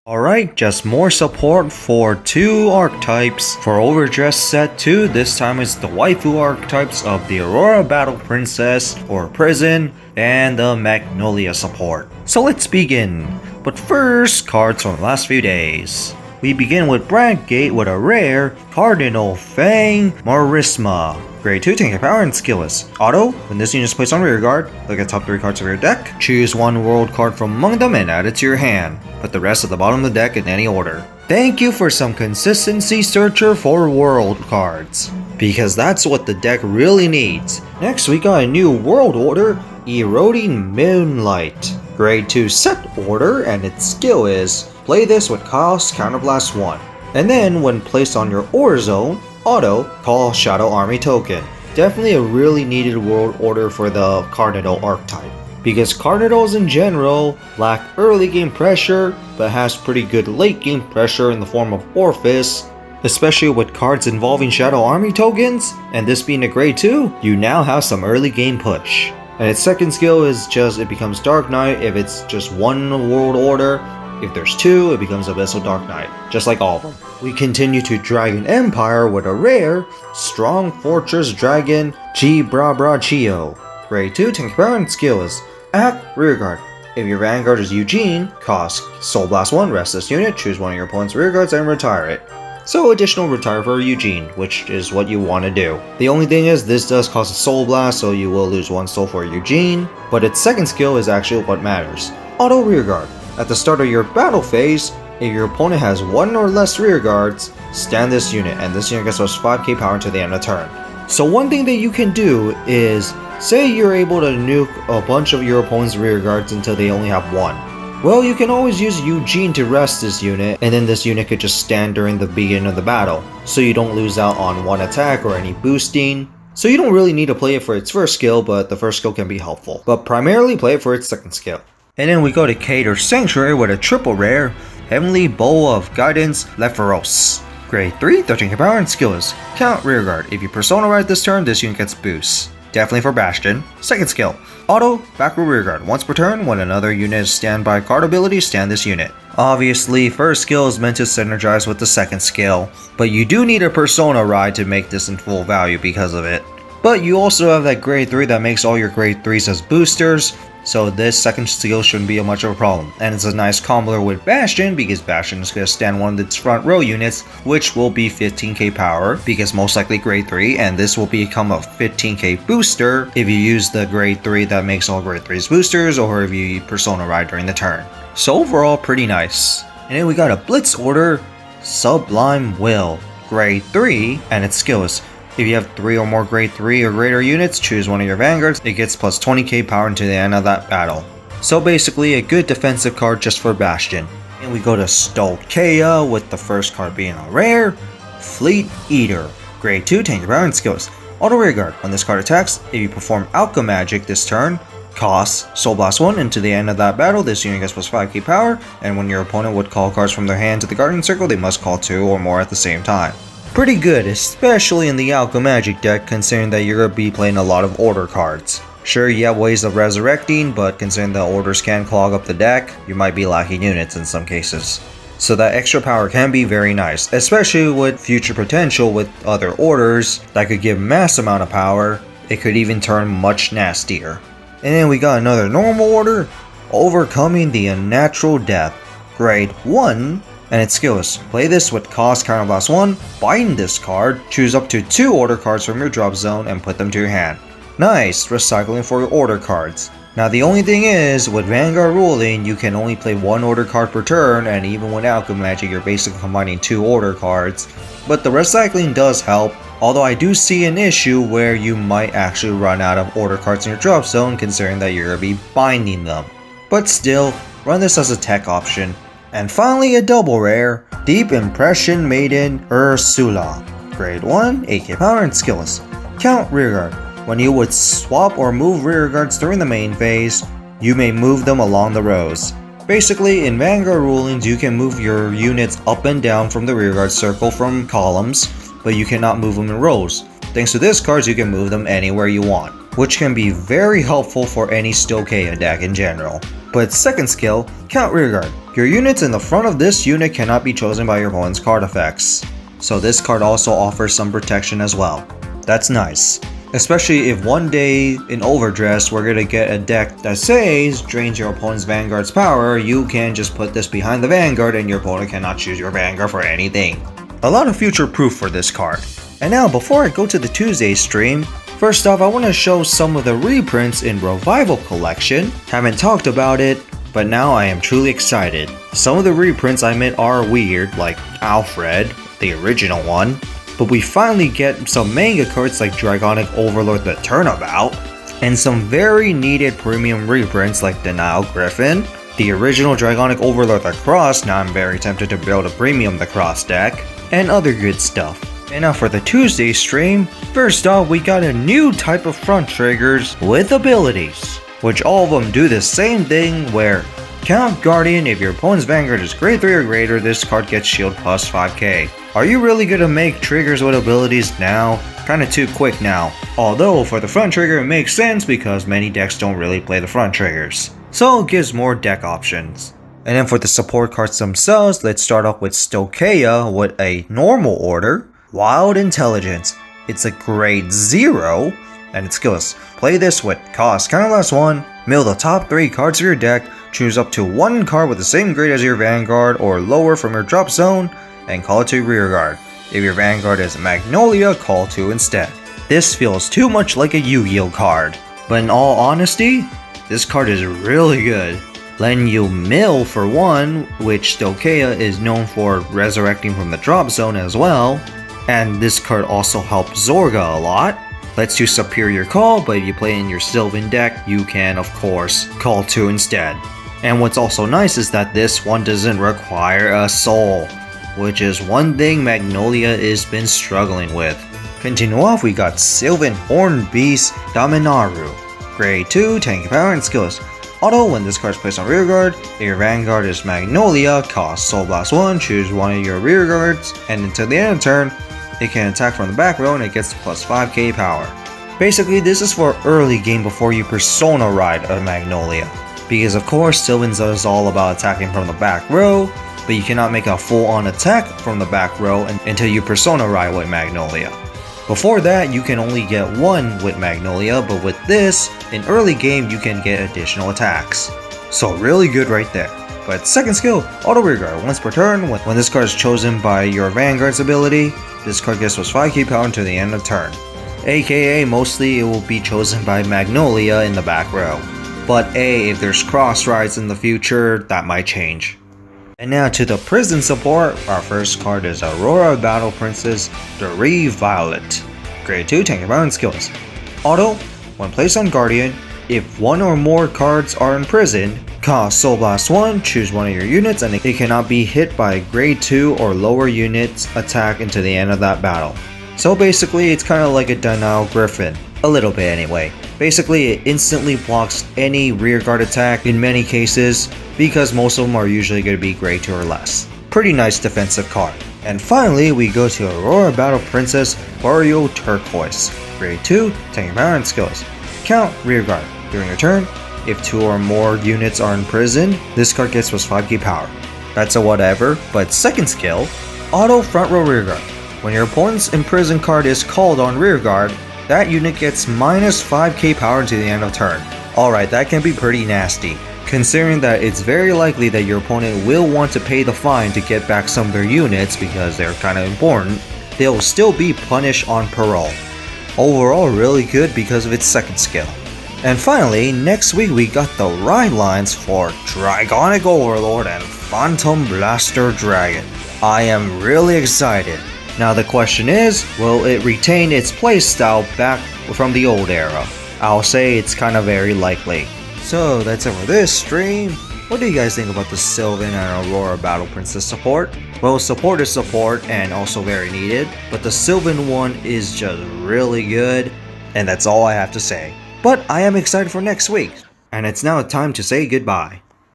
Alright, just more support for 2 archetypes for Overdress Set 2. This time it's the waifu archetypes of the Aurora Battle Princess or Prison and the Magnolia support. So let's begin. But first, cards from the last few days. We begin with Bradgate with a rare Cardinal Fang Marisma. Grade 2, tank your power and skill is auto. When this unit is placed on rear guard, look at top 3 cards of your deck. Choose one world card from among them and add it to your hand. Put the rest at the bottom of the deck in any order. Thank you for some consistency, searcher, for world cards, because that's what the deck really needs. Next we got a new world order, Eroding Moonlight. Grade 2 set order, and its skill is play this with cost counterblast 1. And then when placed on your ore zone, auto call Shadow Army token. Definitely a really needed world order for the Cardinal archetype, because Cardinals in general lack early game pressure but has pretty good late game pressure in the form of Orphis, especially with cards involving Shadow Army tokens, and this being a grade 2, you now have some early game push. And its second skill is just it becomes Dark Knight if it's just one world order. If there's 2, it becomes Abyssal Dark Knight, just like all of them. We continue to Dragon Empire with a rare Strong Fortress Dragon G Bra Bra Chio. Grade 2, tank power and skill is act rearguard. If your Vanguard is Eugene, cost Soul Blast 1, rest this unit, choose one of your opponent's rearguards and retire it. So additional retire for Eugene, which is what you want to do. The only thing is this does cost a Soul Blast, so you will lose 1 soul for Eugene, but its second skill is actually what matters. Auto rearguard. At the start of your battle phase, if your opponent has 1 or less rearguards, stand this unit, and this unit gets plus 5k power until the end of turn. So one thing that you can do is, say you're able to nuke a bunch of your opponent's rearguards until they only have 1. Well, you can always use Eugene to rest this unit, and then this unit could just stand during the beginning of the battle, so you don't lose out on 1 attack or any boosting. So you don't really need to play it for its first skill, but the first skill can be helpful. But primarily play it for its second skill. And then we go to Cater Sanctuary with a triple rare, Heavenly Bowl of Guidance Lepharos. Grade 3, 13k power and skill is count rearguard. If you Persona Ride this turn, this unit gets boosts. Definitely for Bastion. Second skill, auto backward rearguard. Once per turn, when another unit is standby card ability, stand this unit. Obviously, first skill is meant to synergize with the second skill, but you do need a Persona Ride to make this in full value because of it. But you also have that grade 3 that makes all your grade 3s as boosters, so this second skill shouldn't be much of a problem. And it's a nice combo with Bastion, because Bastion is going to stand one of its front row units, which will be 15k power, because most likely grade 3, and this will become a 15k booster if you use the grade 3 that makes all grade 3s boosters, or if you Persona Ride during the turn. So overall, pretty nice. And then we got a Blitz order, Sublime Will, grade 3, and its skill is if you have 3 or more grade 3 or greater units, choose one of your Vanguards, it gets plus 20k power until the end of that battle. So basically a good defensive card just for Bastion. And we go to Stolkea with the first card being a rare, Fleet Eater. Grade 2, tank your power and skills. Auto rearguard. When this card attacks, if you perform Alchemagic this turn, cost Soul Blast 1 until the end of that battle, this unit gets plus 5k power, and when your opponent would call cards from their hand to the Guardian Circle, they must call 2 or more at the same time. Pretty good, especially in the Alchemagic deck, considering that you're going to be playing a lot of order cards. Sure, you have ways of resurrecting, but considering the orders can clog up the deck, you might be lacking units in some cases. So that extra power can be very nice, especially with future potential with other orders that could give mass amount of power. It could even turn much nastier. And then we got another normal order, Overcoming the Unnatural Death. Grade 1. And its skill is play this with cost counterblast 1, bind this card, choose up to 2 order cards from your drop zone and put them to your hand. Nice, recycling for your order cards. Now the only thing is, with Vanguard ruling, you can only play 1 order card per turn, and even with Alchemagic you're basically combining 2 order cards. But the recycling does help, although I do see an issue where you might actually run out of order cards in your drop zone considering that you're going to be binding them. But still, run this as a tech option. And finally a double rare, Deep Impression Maiden Ursula. Grade 1, 8k power and skills. Count rearguard. When you would swap or move rearguards during the main phase, you may move them along the rows. Basically, in Vanguard rulings, you can move your units up and down from the rearguard circle from columns, but you cannot move them in rows. Thanks to this card, you can move them anywhere you want, which can be very helpful for any Stolkea deck in general. But second skill, count rearguard. Your units in the front of this unit cannot be chosen by your opponent's card effects. So this card also offers some protection as well. That's nice. Especially if one day in Overdress we're gonna get a deck that says drains your opponent's Vanguard's power, you can just put this behind the Vanguard and your opponent cannot choose your Vanguard for anything. A lot of future proof for this card. And now before I go to the Tuesday stream, first off I want to show some of the reprints in Revival Collection. Haven't talked about it, but now I am truly excited. Some of the reprints I meant are weird, like Alfred, the original one. But we finally get some manga cards like Dragonic Overlord the Turnabout, and some very needed premium reprints like Denial Griffin, the original Dragonic Overlord the Cross. Now I'm very tempted to build a premium the Cross deck, and other good stuff. And now for the Tuesday stream, first off we got a new type of front triggers with abilities, which all of them do the same thing where count Guardian. If your opponent's Vanguard is grade 3 or greater, this card gets shield plus 5k. Are you really gonna make triggers with abilities now? Kinda too quick now. Although for the front trigger it makes sense because many decks don't really play the front triggers. So it gives more deck options. And then for the support cards themselves, let's start off with Stokeia with a normal order. Wild Intelligence. It's a grade 0 and its skills. Play this with cost counterless 1, mill the top 3 cards of your deck, choose up to 1 card with the same grade as your Vanguard or lower from your drop zone, and call it to rearguard. If your Vanguard is Magnolia, call 2 instead. This feels too much like a Yu-Gi-Oh card, but in all honesty, this card is really good. Letting you mill for 1, which Stokeia is known for resurrecting from the drop zone as well, and this card also helps Zorga a lot. Lets you superior call, but if you play in your Sylvan deck, you can of course call 2 instead. And what's also nice is that this one doesn't require a soul, which is one thing Magnolia has been struggling with. Continue off, we got Sylvan Horned Beast Dominaru. Grade 2, tank power and skills. Auto, when this card is placed on rearguard, if your Vanguard is Magnolia, cost Soul Blast 1, choose one of your rearguards, and until the end of the turn, it can attack from the back row and it gets plus 5k power. Basically, this is for early game before you Persona Ride a Magnolia. Because of course, Sylvan's is all about attacking from the back row, but you cannot make a full-on attack from the back row until you Persona Ride with Magnolia. Before that, you can only get 1 with Magnolia, but with this, in early game you can get additional attacks. So really good right there. But second skill, Auto Rearguard. Once per turn, when this card is chosen by your Vanguard's ability, this card gets plus 5k power until the end of turn. AKA mostly it will be chosen by Magnolia in the back row. But if there's cross rides in the future, that might change. And now to the prison support, our first card is Aurora Battle Princess Doree Violet. Grade 2 tank and balance skills. Auto, when placed on Guardian, if 1 or more cards are imprisoned, cost Soul Blast 1, choose one of your units and it cannot be hit by a grade 2 or lower unit's attack until the end of that battle. So basically it's kind of like a Denial Griffin. A little bit anyway. Basically it instantly blocks any rearguard attack in many cases because most of them are usually going to be grade 2 or less. Pretty nice defensive card. And finally we go to Aurora Battle Princess Barrio Turquoise. Grade 2, tank power and skills. Count rearguard. During your turn, if 2 or more units are imprisoned, this card gets plus 5k power. That's a whatever, but second skill, Auto Front Row Rearguard. When your opponent's imprisoned card is called on rearguard, that unit gets minus 5k power to the end of turn. Alright, that can be pretty nasty, considering that it's very likely that your opponent will want to pay the fine to get back some of their units because they're kinda important. They'll still be punished on parole. Overall really good because of its second skill. And finally, next week we got the ride lines for Dragonic Overlord and Phantom Blaster Dragon. I am really excited. Now the question is, will it retain its playstyle back from the old era? I'll say it's kinda very likely. So that's it for this stream. What do you guys think about the Sylvan and Aurora Battle Princess support? Well, support is support and also very needed, but the Sylvan one is just really good, and that's all I have to say. But I am excited for next week, and it's now time to say goodbye.